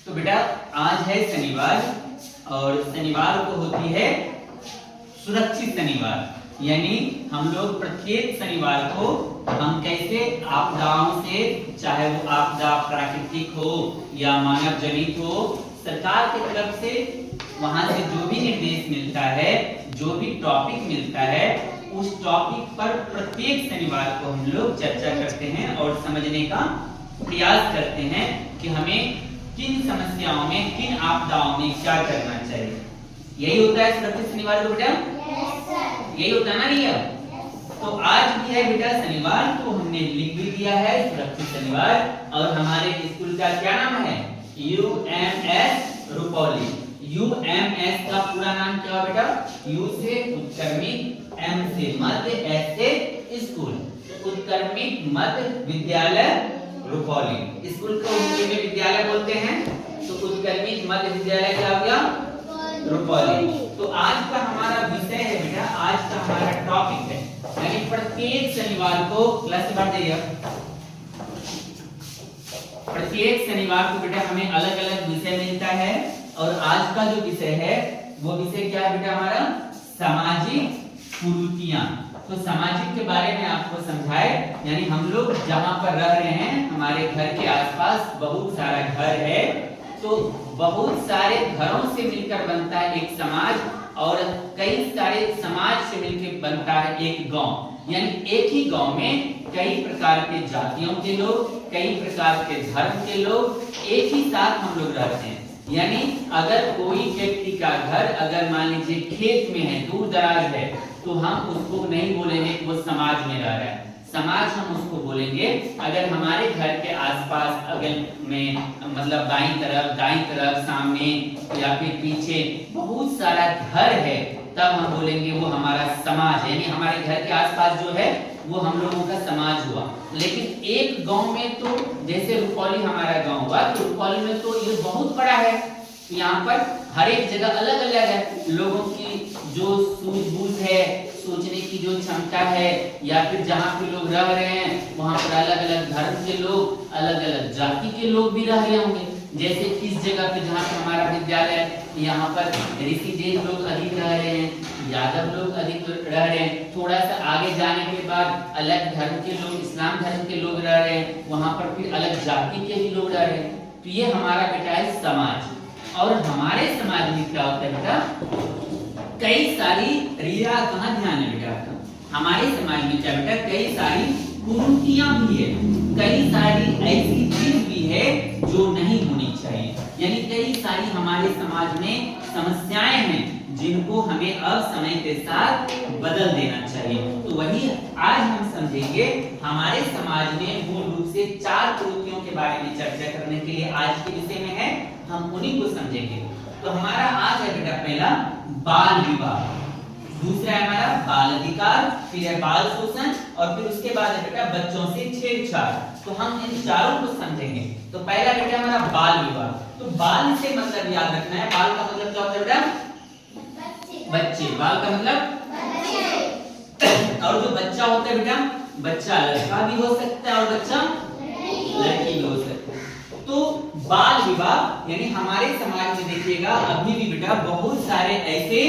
तो बेटा आज है शनिवार और शनिवार को होती है सुरक्षित शनिवार, यानी हम लोग प्रत्येक शनिवार को हम कैसे आपदाओं से, चाहे वो आपदा प्राकृतिक हो या मानव जनित हो, सरकार की तरफ से वहां से जो भी निर्देश मिलता है, जो भी टॉपिक मिलता है, उस टॉपिक पर प्रत्येक शनिवार को हम लोग चर्चा करते हैं और समझने का प्रयास करते हैं कि हमें किन समस्याओं में, किन आपदाओं में क्या करना चाहिए। यही होता है सुरक्षित शनिवार को बेटा? यही होता है ना भैया? तो आज भी है बेटा शनिवार, तो हमने लिख भी दिया है सुरक्षित शनिवार। और हमारे स्कूल का क्या नाम है? UMS रुपौली। UMS का पूरा नाम क्या है बेटा? U से उत्क्रमित, M से मध्य, S से स्कूल, उत्क्रमित मध्य विद्यालय रुपौली। स्कूल को हिंदी में विद्यालय बोलते हैं, तो उत्क्रमित मध्य विद्यालय क्या हो गया? रुपौली। तो आज का हमारा विषय है बेटा, आज का हमारा टॉपिक है, यानी प्रत्येक शनिवार को क्लास बढ़ जाइए, प्रत्येक शनिवार को बेटा हमें अलग अलग विषय मिलता है। और आज का जो विषय है वो विषय क्या है बेटा हमारा? सामाजिक कुरीतियां। तो सामाजिक के बारे में आपको समझाए, यानी हम लोग जहां पर रह रहे हैं, हमारे घर के आसपास बहुत सारा घर है, तो बहुत सारे घरों से मिलकर बनता है एक समाज, और कई सारे समाज से मिलकर बनता है एक गांव। यानी एक ही गांव में कई प्रकार के जातियों के लोग, कई प्रकार के धर्म के लोग एक ही साथ हम लोग रहते हैं। यानी अगर कोई व्यक्ति का घर अगर मान लीजिए खेत में है, दूर दराज है, तो हम उसको नहीं बोलेंगे वो समाज में रह रहा है। समाज हम उसको बोलेंगे अगर हमारे घर के आसपास अगल में, मतलब दाईं तरफ सामने या फिर पीछे बहुत सारा घर है, तब हम बोलेंगे वो हमारा समाज है, यानी हमारे घर के आसपास जो है वो हम लोगों का समाज हुआ। लेकिन एक गांव में तो, जैसे रुपौली हमारा गांव हुआ, तो रुपौली में तो ये बहुत बड़ा है, यहाँ पर हर एक जगह अलग अलग है, लोगों की जो सूझबूझ है, सोचने की जो क्षमता है, या फिर जहाँ पे लोग रह रहे हैं वहाँ पर अलग अलग धर्म के लोग, अलग अलग जाति के लोग भी रह रहे होंगे। जैसे इस जगह पे जहाँ पे हमारा विद्यालय, यहाँ पर ऋषिदेव लोग अधिक रह रहे हैं, यादव लोग अधिक रह रहे हैं। थोड़ा सा आगे जाने के बाद अलग धर्म के लोग, इस्लाम धर्म के लोग रह रहे हैं, वहाँ पर फिर अलग जाति के भी लोग रह रहे हैं। तो ये हमारा बेटा है समाज। और हमारे समाज में क्या होता है बेटा? कई सारी रिया, कहाँ ध्यान है बेटा? हमारे समाज में क्या बेटा? कई सारी कुरीतियां भी है, कई सारी ऐसी चीज भी है जो नहीं होनी चाहिए। यानी कई सारी हमारे समाज में समस्याएं हैं जिनको हमें अब समय के साथ बदल देना चाहिए। तो वही आज हम समझेंगे। हमारे समाज में मूल रूप से 4 कुरीतियों के बारे में चर्चा करने के लिए आज के विषय में है, हम उन्हीं को समझेंगे। तो हमारा आज है बेटा पहला बाल विवाह, दूसरा है हमारा बाल अधिकार, फिर है बाल शोषण, और फिर उसके बाद है बेटा बच्चों से छेड़छाड़। तो हम इन चारों को समझेंगे। तो पहला बेटा हमारा बाल विवाह। तो बाल से मतलब याद रखना है, बाल का मतलब क्या होता है बेटा? बच्चे। बाल का मतलब बच्चे। और जो बच्चा होता है बेटा, बच्चा लड़का भी हो सकता है और बच्चा लड़की भी हो सकता है। तो बाल विवाह यानी हमारे समाज में देखिएगा अभी भी बेटा बहुत सारे ऐसे,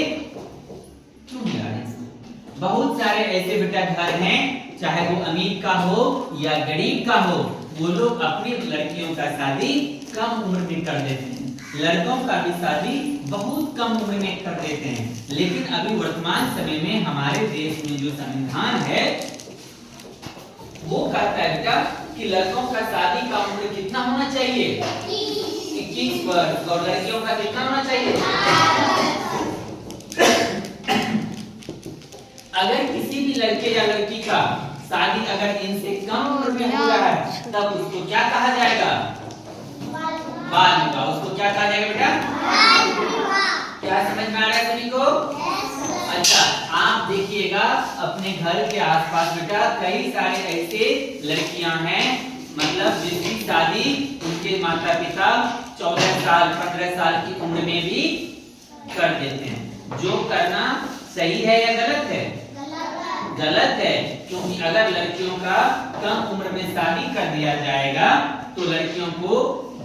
बहुत सारे ऐसे बेटा घर हैं, चाहे वो अमीर का हो या गरीब का हो, वो लोग अपनी लड़कियों का शादी कम उम्र में कर देते हैं, लड़कों का भी शादी बहुत कम उम्र में कर देते हैं। लेकिन अभी वर्तमान समय में हमारे देश में जो संविधान है वो कहता है बेटा कि लड़कों का शादी का उम्र कितना होना चाहिए? 21 वर्ष, और लड़कियों का कितना होना चाहिए? अगर किसी भी लड़के या लड़की का शादी अगर इनसे कम उम्र में हो रहा है, तब उसको क्या कहा जाएगा? बाल विवाह। उसको क्या कहा जाएगा बेटा? क्या समझ में आ रहा है सभी को? अच्छा, आप देखिएगा अपने घर के आसपास बेटा कई सारे ऐसे लड़कियां हैं, मतलब जिनकी शादी उनके माता पिता 14 साल 15 साल की उम्र में भी कर देते हैं। जो करना सही है या गलत है? गलत है, क्योंकि अगर लड़कियों का कम उम्र में शादी कर दिया जाएगा तो लड़कियों को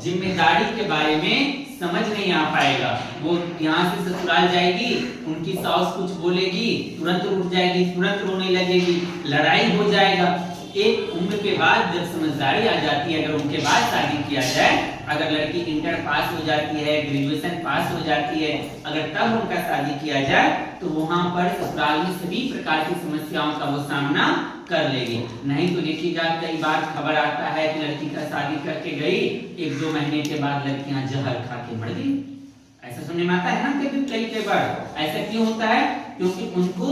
जिम्मेदारी के बारे में समझ नहीं आ पाएगा। वो यहाँ से ससुराल जाएगी, उनकी सास कुछ बोलेगी, तुरंत उठ जाएगी, तुरंत रोने लगेगी, लड़ाई हो जाएगा। एक उम्र के बाद जब समझदारी आ जाती है, अगर उनके बाद शादी किया जाए, अगर लड़की इंटर पास हो जाती है, ग्रेजुएशन पास हो जाती है, अगर तब उनका शादी किया जाए तो वहां पर ससुराल में सभी प्रकार की समस्याओं का वो सामना कर लेगी। नहीं तो देखिएगा कई बार खबर आता है कि लड़की का शादी करके गई, 1-2 महीने के बाद लड़कियां जहर खा के मर गई। ऐसा सुनने में आता है ना कई बार। ऐसा क्यों होता है? क्योंकि उनको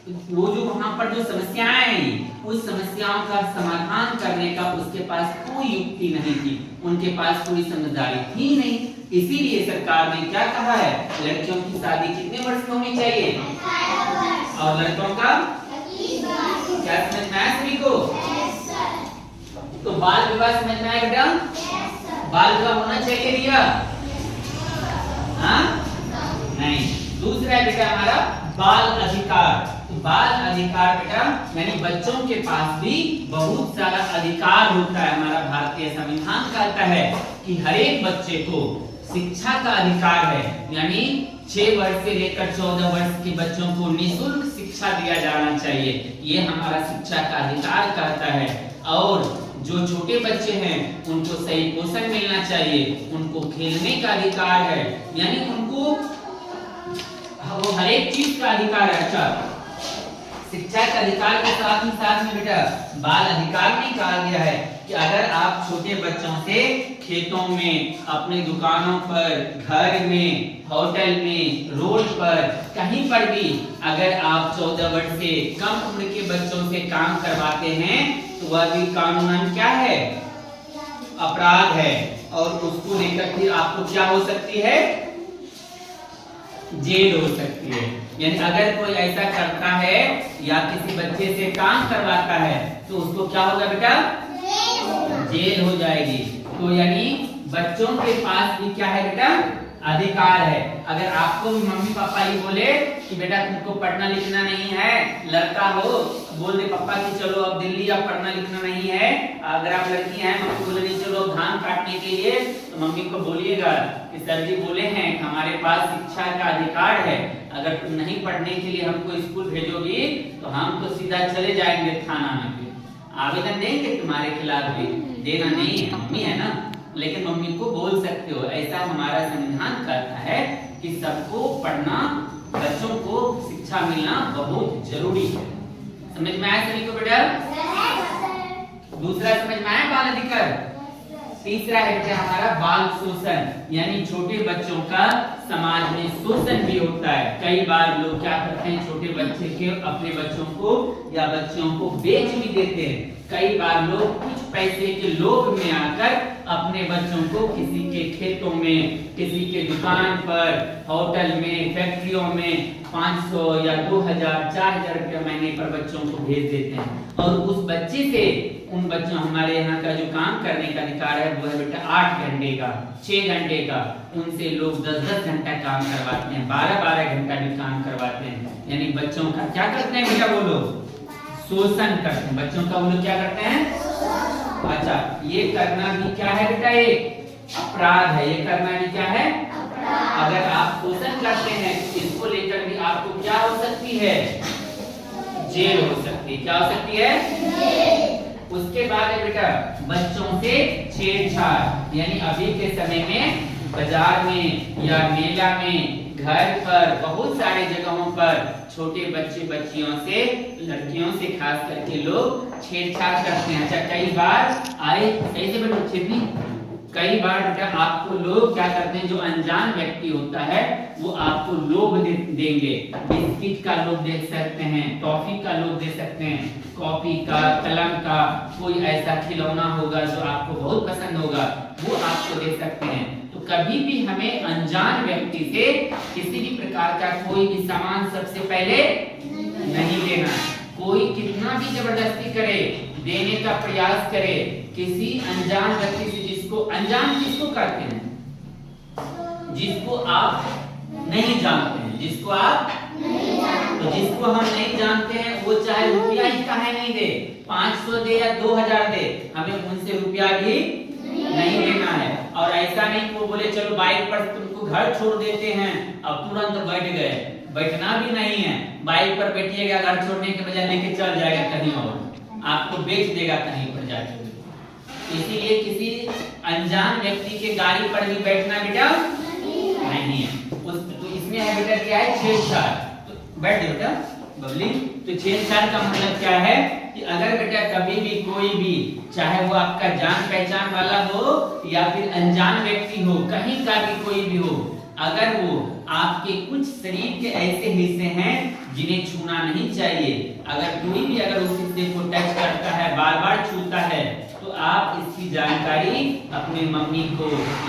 वो जो वहां पर जो समस्याएं आई, उस समस्याओं का समाधान करने का उसके पास कोई युक्ति नहीं थी, उनके पास कोई समझदारी थी नहीं। इसीलिए सरकार ने क्या कहा है, लड़कियों की शादी कितने वर्ष में होनी चाहिए और लड़कों का क्या समझ में आया सभी को? तो बाल विवाह समझ में आया बेटा? बाल विवाह होना चाहिए रिया? हाँ नहीं। दूसरा है बेटा हमारा बाल अधिकार। तो बाल अधिकार बेटा यानी बच्चों के पास भी बहुत सारा अधिकार होता है। हमारा भारतीय संविधान कहता है कि हर एक बच्चे को शिक्षा का अधिकार है, यानी 6 वर्ष से लेकर 14 वर्ष के बच्चों को निःशुल्क शिक्षा दिया जाना चाहिए। ये हमारा शिक्षा का अधिकार कहता है। और जो छोटे बच्चे हैं उनको सही पोषण मिलना चाहिए, उनको खेलने का अधिकार है, यानी उनको वो हर एक चीज का अधिकार है। अच्छा, शिक्षा के अधिकार के साथ ही साथ में बेटा बाल अधिकार में कहा गया है कि अगर आप छोटे बच्चों से खेतों में, अपने दुकानों पर, घर में, होटल में, रोड पर, कहीं पर भी अगर आप 14 वर्ष से कम उम्र के बच्चों से काम करवाते हैं तो वह भी कानूनन क्या है? अपराध है। और उसको लेकर फिर आपको क्या हो सकती है? जेल हो सकती है। यानी अगर कोई ऐसा करता है या किसी बच्चे से काम करवाता है तो उसको क्या होगा बेटा? जेल हो जाएगी। तो यानी बच्चों के पास भी क्या है बेटा? अधिकार है। अगर आपको भी मम्मी पापा ये बोले कि बेटा तुमको पढ़ना लिखना नहीं है, लड़का हो बोल दे पापा कि चलो अब दिल्ली, अब पढ़ना लिखना नहीं है। अगर आप लड़की हैं, मम्मी बोले नहीं चलो धान काटने के लिए, तो मम्मी को बोलिएगा कि सर जी बोले हैं हमारे पास शिक्षा का अधिकार है, अगर तुम नहीं पढ़ने के लिए हमको स्कूल भेजोगी तो हम तो सीधा चले जाएंगे थाना में, आवेदन देंगे तुम्हारे खिलाफ भी। देना नहीं है, मम्मी है ना, लेकिन मम्मी को बोल सकते हो। ऐसा हमारा संविधान कहता है कि सबको पढ़ना, बच्चों को शिक्षा मिलना बहुत जरूरी है। समझ में आया सभी को बेटा? दूसरा समझ में आया बाल अधिकार। तीसरा है बेटा हमारा बाल शोषण, यानी छोटे बच्चों का समाज में शोषण भी होता है। कई बार लोग क्या करते हैं, छोटे बच्चे के अपने बच्चों को या बच्चियों को बेच भी देते हैं। कई बार लोग कुछ पैसे के लोभ में आकर अपने बच्चों को किसी के खेतों में, किसी के दुकान पर, होटल में, फैक्ट्रियों में 500 या 2000, 4000 रुपया महीने पर बच्चों को भेज देते हैं। और उस बच्चे से उन बच्चों, हमारे यहाँ का जो काम करने का अधिकार है वो है बेटा 8 घंटे का, 6 घंटे का। उनसे लोग 10-10 घंटा काम करवाते हैं, 12-12 घंटा भी काम करवाते हैं। यानी बच्चों का क्या करते हैं बेटा? वो लोग शोषण करते हैं बच्चों का। वो लोग क्या करते हैं? अच्छा, ये करना भी क्या है बेटा? एक अपराध है। ये करना भी क्या है? अगर आप शोषण करते हैं इसको लेकर भी आपको क्या हो सकती है? जेल हो सकती है। क्या हो सकती है? उसके बाद है बेटा बच्चों से छेड़छाड़, यानी अभी के समय में बाजार में या मेला में, घर पर, बहुत सारे जगहों पर छोटे बच्चे बच्चियों से, लड़कियों से खास करके लोग छेड़छाड़ करते हैं। अच्छा, कई बार आए ऐसे बच्चे भी, कई बार बेटा आपको लोग क्या करते हैं, जो अनजान व्यक्ति होता है वो आपको लोभ देंगे। बिस्किट का लोभ दे सकते हैं, टॉफी का लोभ दे सकते हैं, कॉपी का, कलम का, कोई ऐसा खिलौना होगा जो आपको बहुत पसंद होगा वो आपको दे सकते हैं। तो कभी भी हमें अनजान व्यक्ति से किसी भी प्रकार का कोई भी सामान सबसे पहले नहीं देना। कोई कितना भी जबरदस्ती करे, देने का प्रयास करे किसी अनजान व्यक्ति से, जिसको अनजान किसको कहते हैं? जिसको आप नहीं जानते हैं, जिसको आप तो जिसको हम नहीं जानते हैं वो चाहे रुपया ही काहे नहीं दे, 500 दे या 2000 दे, हमें उनसे रुपया भी नहीं देना है। और ऐसा नहीं वो बोले चलो बाइक पर तुमको घर छोड़ देते हैं, अब तुरंत बैठ गए, बैठना भी नहीं है। बाइक पर बैठिएगा, घर छोड़ने के बजाय लेके चल जाएगा कहीं और, आपको बेच देगा कहीं पर जाके। इसीलिए किसी अनजान व्यक्ति के गाड़ी पर भी बैठना बेटा नहीं है। तो इसमें है बेटा क्या है, छेड़छाड़। तो बैठ जाओ बेटा बबली। तो छेड़छाड़ का मतलब क्या है कि अगर बेटा कभी भी कोई भी, चाहे वो आपका जान पहचान वाला हो या फिर अनजान व्यक्ति हो, कहीं का भी कोई भी हो, अगर वो आपके कुछ शरीर के ऐसे हिस्से हैं जिन्हें छूना नहीं चाहिए, अगर कोई भी अगर उस हिस्से को टच करता है, बार बार छूता है, तो आप इसकी जानकारी अपने मम्मी को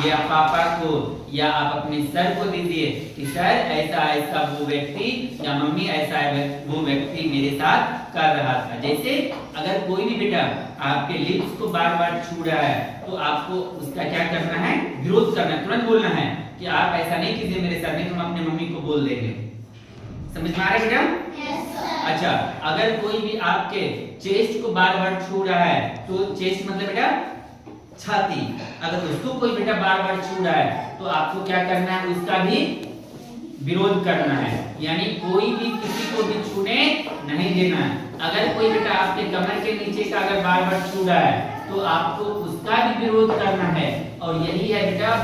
या पापा को या आप अपने सर को दीजिए कि सर ऐसा ऐसा वो व्यक्ति या मम्मी ऐसा वो व्यक्ति मेरे साथ कर रहा था। जैसे अगर कोई भी बेटा आपके लिप्स को बार बार छू रहा है तो आपको उसका क्या करना है, विरोध करना है, तुरंत बोलना है कि आप ऐसा नहीं कीजिए मेरे साथ, नहीं तो हम अपने मम्मी को बोल देंगे। समझ में आ रहा है बेटा? अच्छा, अगर कोई भी आपके चेस्ट को बार बार छू रहा है, तो चेस्ट मतलब बेटा छाती, अगर उसको कोई बेटा बार बार छू रहा है तो आपको क्या करना है, उसका भी विरोध करना है। यानी कोई भी किसी को भी छूने नहीं देना है। अगर कोई बेटा आपके कमर के नीचे का अगर बार बार छू रहा है तो आपको उसका भी विरोध करना है। और यही है बेटा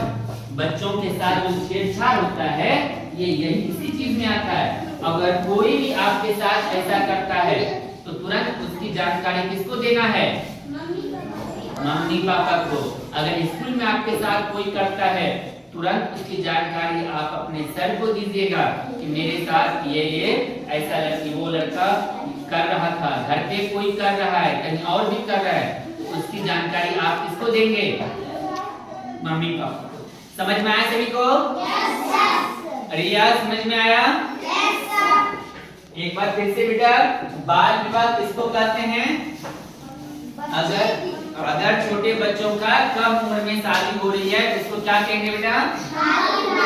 बच्चों के साथ जो छेड़छाड़ होता है, ये यही इसी चीज में आता है। अगर कोई भी आपके साथ ऐसा करता है तो तुरंत उसकी जानकारी किसको देना है, मम्मी पापा को। अगर स्कूल में आपके साथ कोई करता है तुरंत उसकी जानकारी आप अपने सर को दीजिएगा कि मेरे साथ ये ऐसा लड़की वो लड़का कर रहा था, घर पे कोई कर रहा है, कहीं और भी कर रहा है, तो उसकी जानकारी आप किसको देंगे, मम्मी पापा। समझ में आया सभी को? रिया समझ में आया? एक बार फिर से बेटा, बाल विवाह किसको कहते हैं? अगर छोटे बच्चों का कम उम्र में शादी हो रही है तो इसको क्या कहेंगे बेटा?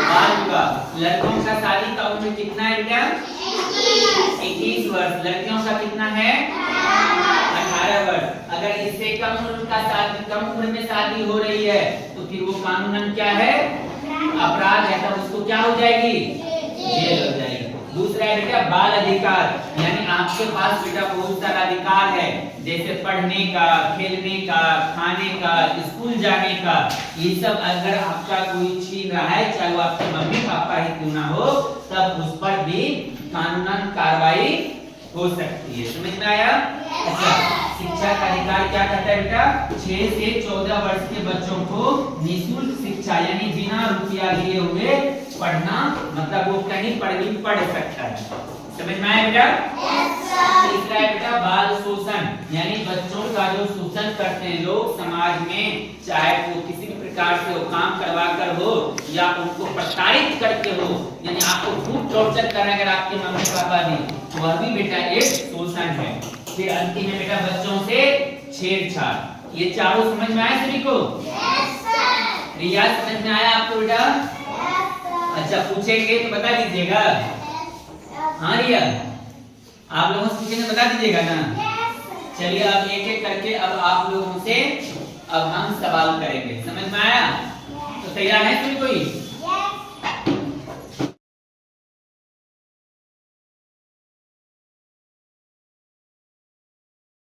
बाल विवाह। लड़कों का शादी का उम्र कितना है बेटा? 21 वर्ष। लड़कियों का कितना है? 18 वर्ष। अगर इससे कम उम्र का शादी, कम उम्र में शादी हो रही है तो फिर वो कानूनन क्या है, अपराध है, तब उसको क्या हो जाएगी, जेल हो जाएगी। दूसरा है बेटा बाल अधिकार, यानी आपके पास बेटा बहुत सारा अधिकार है, जैसे पढ़ने का, खेलने का, खाने का, स्कूल जाने का। ये सब अगर आपका कोई छीन रहा है, चाहे वो आपके मम्मी पापा ही क्यों ना हो, तब उस पर भी कानूनन कार्रवाई हो सकती है। समझ में आया? अच्छा, शिक्षा का अधिकार क्या कहता है बेटा? 6 से 14 वर्ष के बच्चों को निःशुल्क शिक्षा, यानी बिना रुपया लिए हुए पढ़ना, मतलब वो कहीं पर भी पढ़ सकता है। समझ में आया बेटा? तीसरा है बेटा बाल शोषण, यानी बच्चों का जो शोषण करते हैं लोग समाज में, चाहे वो किसी भी प्रकार से वो काम करवा कर हो या उनको प्रताड़ित करके हो, यानी आपको खूब टॉर्चर कर रहे हैं अगर आपके मम्मी पापा भी, वह भी बेटा एक शोषण है। फिर अंतिम है बेटा बच्चों से छेड़छाड़। ये चारों समझ में आया सभी को? रिया समझ में आया आपको बेटा? अच्छा, पूछेंगे तो बता दीजिएगा। हाँ रिया, आप लोगों से पूछेंगे बता दीजिएगा ना? चलिए अब एक एक करके अब आप लोगों से अब हम सवाल करेंगे। समझ में आया? तो तैयार है सभी कोई?